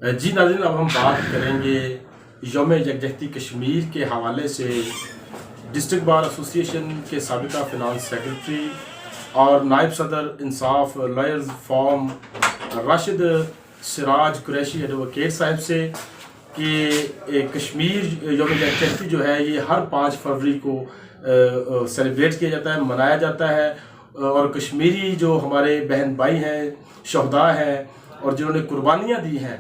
جی ناظرین، اب ہم بات کریں گے یوم یکجہتی کشمیر کے حوالے سے ڈسٹرکٹ بار ایسوسی ایشن کے سابقہ فنانس سیکرٹری اور نائب صدر انصاف لائرز فورم راشد سراج قریشی ایڈوکیٹ صاحب سے کہ کشمیر یوم یکجہتی جو ہے یہ ہر 5 فروری کو سیلیبریٹ کیا جاتا ہے، منایا جاتا ہے، اور کشمیری جو ہمارے بہن بھائی ہیں، شہداء ہیں اور جنہوں نے قربانیاں دی ہیں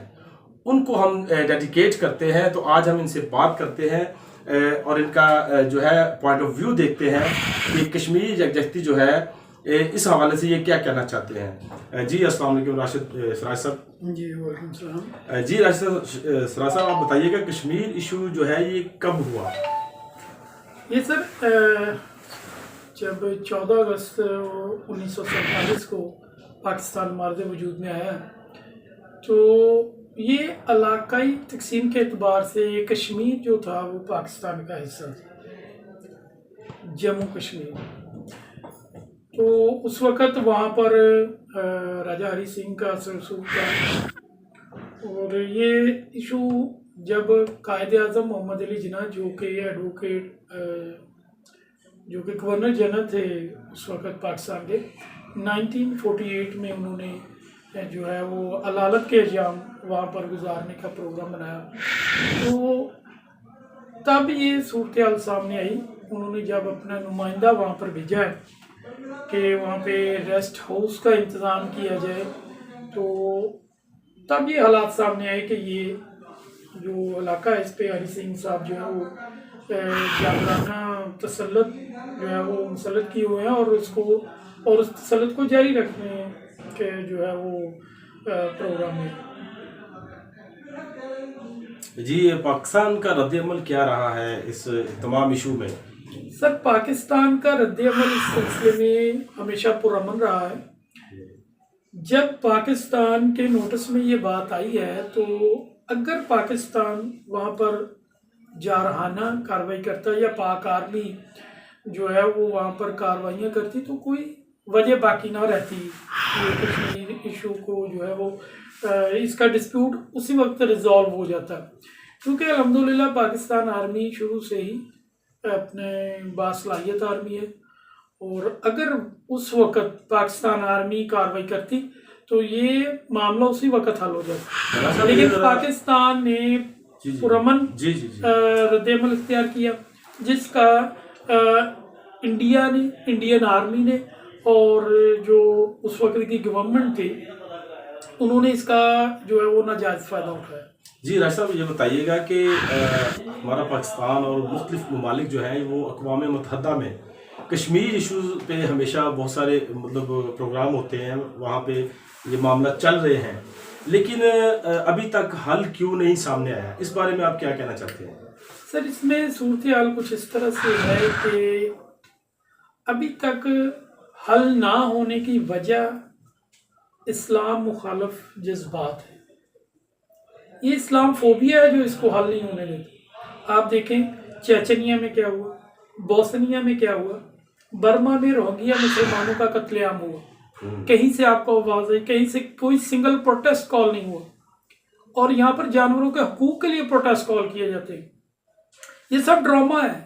ان کو ہم ڈیڈیکیٹ کرتے ہیں۔ تو آج ہم ان سے بات کرتے ہیں اور ان کا جو ہے پوائنٹ آف ویو دیکھتے ہیں کہ کشمیری یکجہتی جو ہے اس حوالے سے یہ کیا کہنا چاہتے ہیں۔ جی السلام علیکم راشد سراج صاحب۔ جی وعلیکم السلام۔ جی راشد سراج صاحب، آپ بتائیے گا کشمیر ایشو جو ہے یہ کب ہوا؟ یہ سر جب 14 اگست 1947 کو پاکستان مارد وجود میں آیا تو یہ علاقائی تقسیم کے اعتبار سے کشمیر جو تھا وہ پاکستان کا حصہ تھا، جموں کشمیر۔ تو اس وقت وہاں پر راجہ ہری سنگھ کا رسول تھا، اور یہ ایشو جب قائد اعظم محمد علی جناح جو کہ ایڈوکیٹ جو کہ گورنر جنرل تھے اس وقت پاکستان کے، 1948 میں انہوں نے جو ہے وہ عدالت کے ایام وہاں پر گزارنے کا پروگرام بنایا، تو تب یہ صورتحال سامنے آئی۔ انہوں نے جب اپنا نمائندہ وہاں پر بھیجا ہے کہ وہاں پہ ریسٹ ہاؤس کا انتظام کیا جائے، تو تب یہ حالات سامنے آئے کہ یہ جو علاقہ ہے اس پہ ہری سنگھ صاحب جو ہے وہ جابرانہ تسلط جو ہے وہ مسلط کیے ہوئے ہیں، اور اس تسلط کو جاری رکھنے کے جو ہے وہ پروگرام ہے۔ جی پاکستان کا رد عمل کیا رہا ہے اس تمام ایشو میں؟ سر پاکستان کا رد عمل اس سلسلے میں ہمیشہ پرامن رہا ہے۔ جب پاکستان کے نوٹس میں یہ بات آئی ہے تو اگر پاکستان وہاں پر جارحانہ کارروائی کرتا یا پاک آرمی جو ہے وہ وہاں پر کارروائیاں کرتی تو کوئی وجہ باقی نہ رہتی یہ کشمیر ایشو کو جو ہے وہ اس کا ڈسپیوٹ اسی وقت ریزالو ہو جاتا، کیونکہ الحمدللہ پاکستان آرمی شروع سے ہی اپنے باصلاحیت آرمی ہے، اور اگر اس وقت پاکستان آرمی کارروائی کرتی تو یہ معاملہ اسی وقت حل ہو جاتا، لیکن پاکستان نے پرامن رد عمل اختیار کیا، جس کا انڈین آرمی نے اور جو اس وقت کی گورنمنٹ تھی انہوں نے اس کا جو ہے وہ ناجائز فائدہ اٹھایا۔ جی راج صاحب، یہ بتائیے گا کہ ہمارا پاکستان اور مختلف ممالک جو ہیں وہ اقوام متحدہ میں کشمیر ایشوز پہ ہمیشہ بہت سارے پروگرام ہوتے ہیں، وہاں پہ یہ معاملہ چل رہے ہیں، لیکن ابھی تک حل کیوں نہیں سامنے آیا؟ اس بارے میں آپ کیا کہنا چاہتے ہیں؟ سر اس میں صورتحال کچھ اس طرح سے ہے کہ ابھی تک حل نہ ہونے کی وجہ اسلام مخالف جذبات ہے، یہ اسلام فوبیا ہے جو اس کو حل نہیں ہونے دیتی۔ آپ دیکھیں چیچنیا میں کیا ہوا، بوسنیا میں کیا ہوا، برما میں روہنگیا مسلمانوں کا قتل عام ہوا، کہیں سے آپ کو آواز آئی، کہیں سے کوئی سنگل پروٹیسٹ کال نہیں ہوا، اور یہاں پر جانوروں کے حقوق کے لیے پروٹیسٹ کال کیے جاتے ہیں۔ یہ سب ڈرامہ ہے،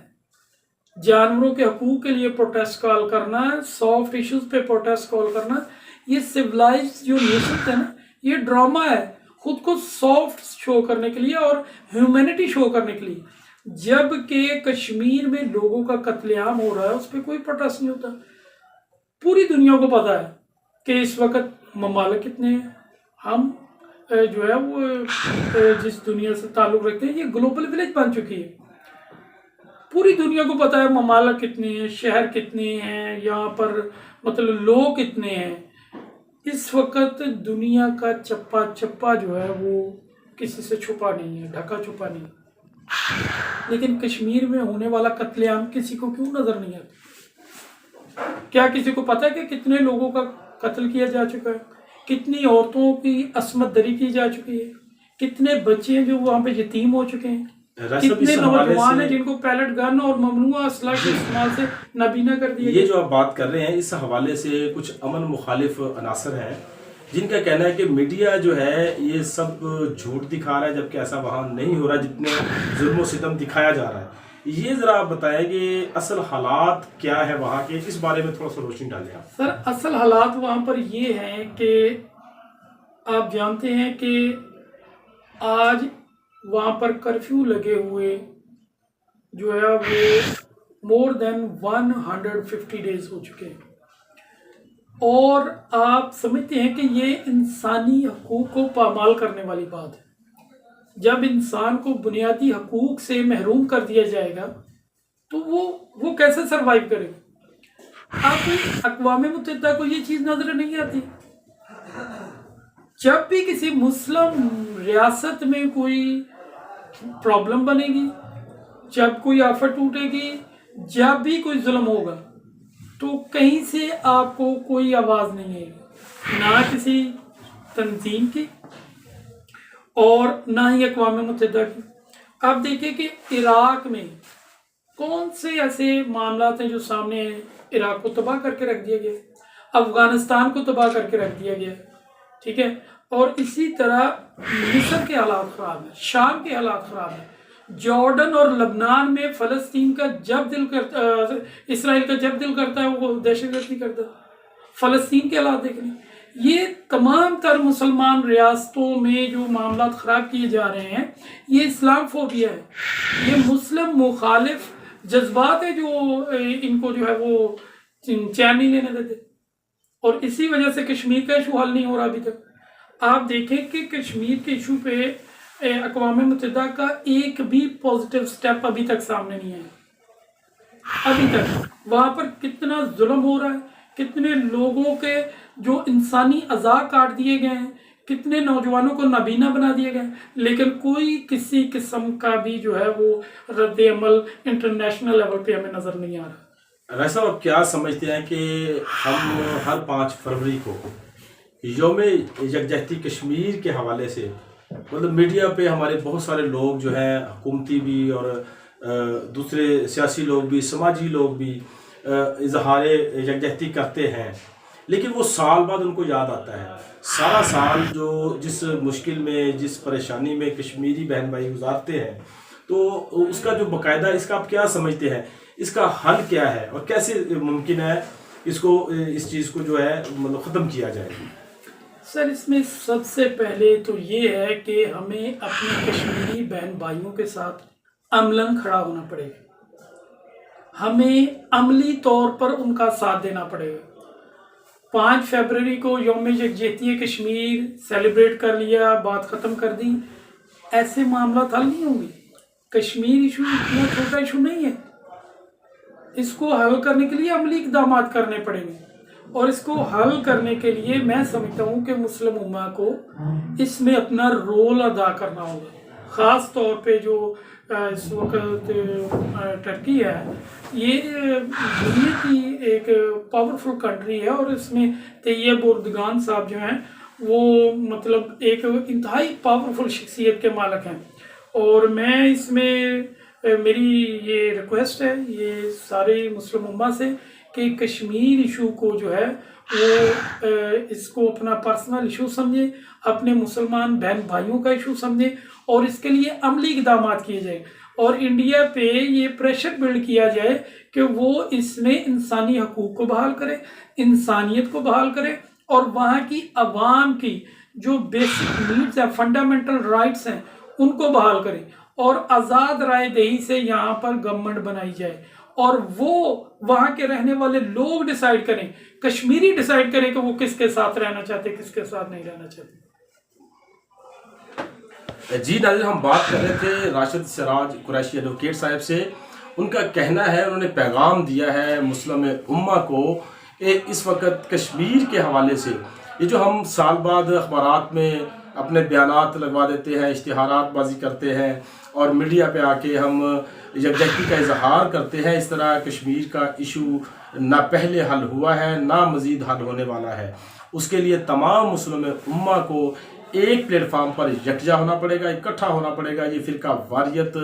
جانوروں کے حقوق کے لیے پروٹیسٹ کال کرنا، سافٹ ایشوز پہ پروٹیسٹ کال کرنا، یہ سویلائز جو نیشنز ہے نا یہ ڈرامہ ہے، خود کو سافٹ شو کرنے کے لیے اور ہیومینٹی شو کرنے کے لیے، جب کہ کشمیر میں لوگوں کا قتل عام ہو رہا ہے اس پہ کوئی پروٹیسٹ نہیں ہوتا۔ پوری دنیا کو پتہ ہے کہ اس وقت ممالک کتنے ہیں، ہم جو ہے وہ جس دنیا سے تعلق رکھتے ہیں یہ گلوبل ولیج بن چکی ہے، پوری دنیا کو پتہ ہے ممالک کتنے ہیں، شہر کتنے ہیں، یہاں پر مطلب لوگ کتنے ہیں۔ اس وقت دنیا کا چپا چپا جو ہے وہ کسی سے چھپا نہیں ہے، ڈھکا چھپا نہیں ہے، لیکن کشمیر میں ہونے والا قتل عام کسی کو کیوں نظر نہیں آتا؟ کیا کسی کو پتہ ہے کہ کتنے لوگوں کا قتل کیا جا چکا ہے، کتنی عورتوں کی عصمت دری کی جا چکی ہے، کتنے بچے ہیں جو وہاں پہ یتیم ہو چکے ہیں، کتنے نوجوان ہیں جن کو پیلٹ گن اور ممنوعہ اسلحہ کے استعمال سے نابینا کر دیا۔ یہ جو آپ بات کر رہے ہیں اس حوالے سے کچھ امن مخالف عناصر ہیں جن کا کہنا ہے کہ میڈیا جو ہے یہ سب جھوٹ دکھا رہا ہے، جبکہ ایسا وہاں نہیں ہو رہا جتنے ظلم و ستم دکھایا جا رہا ہے۔ یہ ذرا آپ بتائیں کہ اصل حالات کیا ہے وہاں کے، اس بارے میں تھوڑا سا روشنی ڈالیں آپ۔ سر اصل حالات وہاں پر یہ ہیں کہ آپ جانتے ہیں کہ آج وہاں پر کرفیو لگے ہوئے جو ہے وہ مور دین 150 ڈیز ہو چکے ہیں، اور آپ سمجھتے ہیں کہ یہ انسانی حقوق کو پامال کرنے والی بات ہے۔ جب انسان کو بنیادی حقوق سے محروم کر دیا جائے گا تو وہ کیسے سروائیو کرے گا؟ آپ اقوام متحدہ کو یہ چیز نظر نہیں آتی؟ جب بھی کسی مسلم ریاست میں کوئی پرابلم بنے گی، جب کوئی آفت ٹوٹے گی، جب بھی کوئی ظلم ہوگا، تو کہیں سے آپ کو کوئی آواز نہیں آئے گی، نہ کسی تنظیم کی اور نہ ہی اقوام متحدہ کی۔ آپ دیکھیں کہ عراق میں کون سے ایسے معاملات ہیں جو سامنے ہیں؟ عراق کو تباہ کر کے رکھ دیا گیا، افغانستان کو تباہ کر کے رکھ دیا گیا، ٹھیک ہے، اور اسی طرح مصر کے حالات خراب ہیں، شام کے حالات خراب ہیں، جارڈن اور لبنان میں فلسطین کا جب دل کرتا، اسرائیل کا جب دل کرتا ہے وہ دہشت گردی کرتا ہے۔ فلسطین کے حالات دیکھ لیں، یہ تمام تر مسلمان ریاستوں میں جو معاملات خراب کیے جا رہے ہیں، یہ اسلام فوبیا ہے، یہ مسلم مخالف جذبات ہے جو ان کو جو ہے وہ چین نہیں لینے دیتے، اور اسی وجہ سے کشمیر کا ایشو حل نہیں ہو رہا ابھی تک۔ آپ دیکھیں کہ کشمیر کے ایشو پہ اقوام متحدہ کا ایک بھی پازیٹیو سٹیپ ابھی تک سامنے نہیں آیا۔ ابھی تک وہاں پر کتنا ظلم ہو رہا ہے، کتنے لوگوں کے جو انسانی اعضاء کاٹ دیے گئے ہیں، کتنے نوجوانوں کو نابینا بنا دیے گئے، لیکن کوئی کسی قسم کا بھی جو ہے وہ رد عمل انٹرنیشنل لیول پہ ہمیں نظر نہیں آ رہا۔ ویسا آپ کیا سمجھتے ہیں کہ ہم ہر 5 فروری کو یوم یکجہتی کشمیر کے حوالے سے مطلب میڈیا پہ ہمارے بہت سارے لوگ جو ہیں، حکومتی بھی اور دوسرے سیاسی لوگ بھی، سماجی لوگ بھی اظہار یکجہتی کرتے ہیں، لیکن وہ سال بعد ان کو یاد آتا ہے۔ سارا سال جو جس مشکل میں، جس پریشانی میں کشمیری بہن بھائی گزارتے ہیں، تو اس کا جو باقاعدہ، اس کا آپ کیا سمجھتے ہیں، اس کا حل کیا ہے اور کیسے ممکن ہے اس چیز کو جو ہے مطلب ختم کیا جائے؟ سر اس میں سب سے پہلے تو یہ ہے کہ ہمیں اپنے کشمیری بہن بھائیوں کے ساتھ عملاً کھڑا ہونا پڑے گا، ہمیں عملی طور پر ان کا ساتھ دینا پڑے گا۔ 5 فروری کو یوم یکجہتی کشمیر سیلیبریٹ کر لیا، بات ختم کر دی، ایسے معاملات حل نہیں ہوں گے۔ کشمیر ایشو اتنا چھوٹا ایشو نہیں ہے، اس کو حل کرنے کے لیے عملی اقدامات کرنے پڑیں گے، اور اس کو حل کرنے کے لیے میں سمجھتا ہوں کہ مسلم امہ کو اس میں اپنا رول ادا کرنا ہوگا۔ خاص طور پہ جو اس وقت ٹرکی ہے، یہ دنیا کی ایک پاورفل کنٹری ہے، اور اس میں طیب اردگان صاحب جو ہیں وہ مطلب ایک انتہائی پاورفل شخصیت کے مالک ہیں، اور میں اس میں میری یہ ریکویسٹ ہے یہ سارے مسلم امہ سے کہ کشمیر ایشو کو جو ہے وہ اس کو اپنا پرسنل ایشو سمجھیں، اپنے مسلمان بہن بھائیوں کا ایشو سمجھیں، اور اس کے لیے عملی اقدامات کیے جائیں، اور انڈیا پہ یہ پریشر بلڈ کیا جائے کہ وہ اس میں انسانی حقوق کو بحال کرے، انسانیت کو بحال کرے، اور وہاں کی عوام کی جو بیسک نیڈز ہیں، فنڈامنٹل رائٹس ہیں، ان کو بحال کرے، اور آزاد رائے دہی سے یہاں پر گورنمنٹ بنائی جائے، اور وہ وہاں کے رہنے والے لوگ ڈیسائیڈ کریں، کشمیری ڈیسائیڈ کریں کہ وہ کس کے ساتھ رہنا چاہتے، کس کے ساتھ نہیں رہنا چاہتے۔ جی ناظرین، ہم بات کر رہے تھے راشد سراج قریشی ایڈوکیٹ صاحب سے۔ ان کا کہنا ہے، انہوں نے پیغام دیا ہے مسلم امہ کو کہ اس وقت کشمیر کے حوالے سے یہ جو ہم سال بعد اخبارات میں اپنے بیانات لگوا دیتے ہیں، اشتہارات بازی کرتے ہیں، اور میڈیا پہ آ کے ہم یکجہتی کا اظہار کرتے ہیں، اس طرح کشمیر کا ایشو نہ پہلے حل ہوا ہے، نہ مزید حل ہونے والا ہے۔ اس کے لیے تمام مسلم امہ کو ایک پلیٹ فارم پر یکجا ہونا پڑے گا، اکٹھا ہونا پڑے گا۔ یہ فرقہ واریت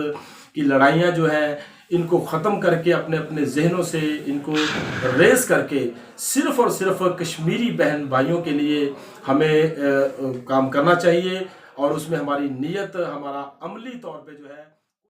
کی لڑائیاں جو ہیں ان کو ختم کر کے اپنے اپنے ذہنوں سے ان کو ریز کر کے صرف اور صرف کشمیری بہن بھائیوں کے لیے ہمیں کام کرنا چاہیے، اور اس میں ہماری نیت، ہمارا عملی طور پہ جو ہے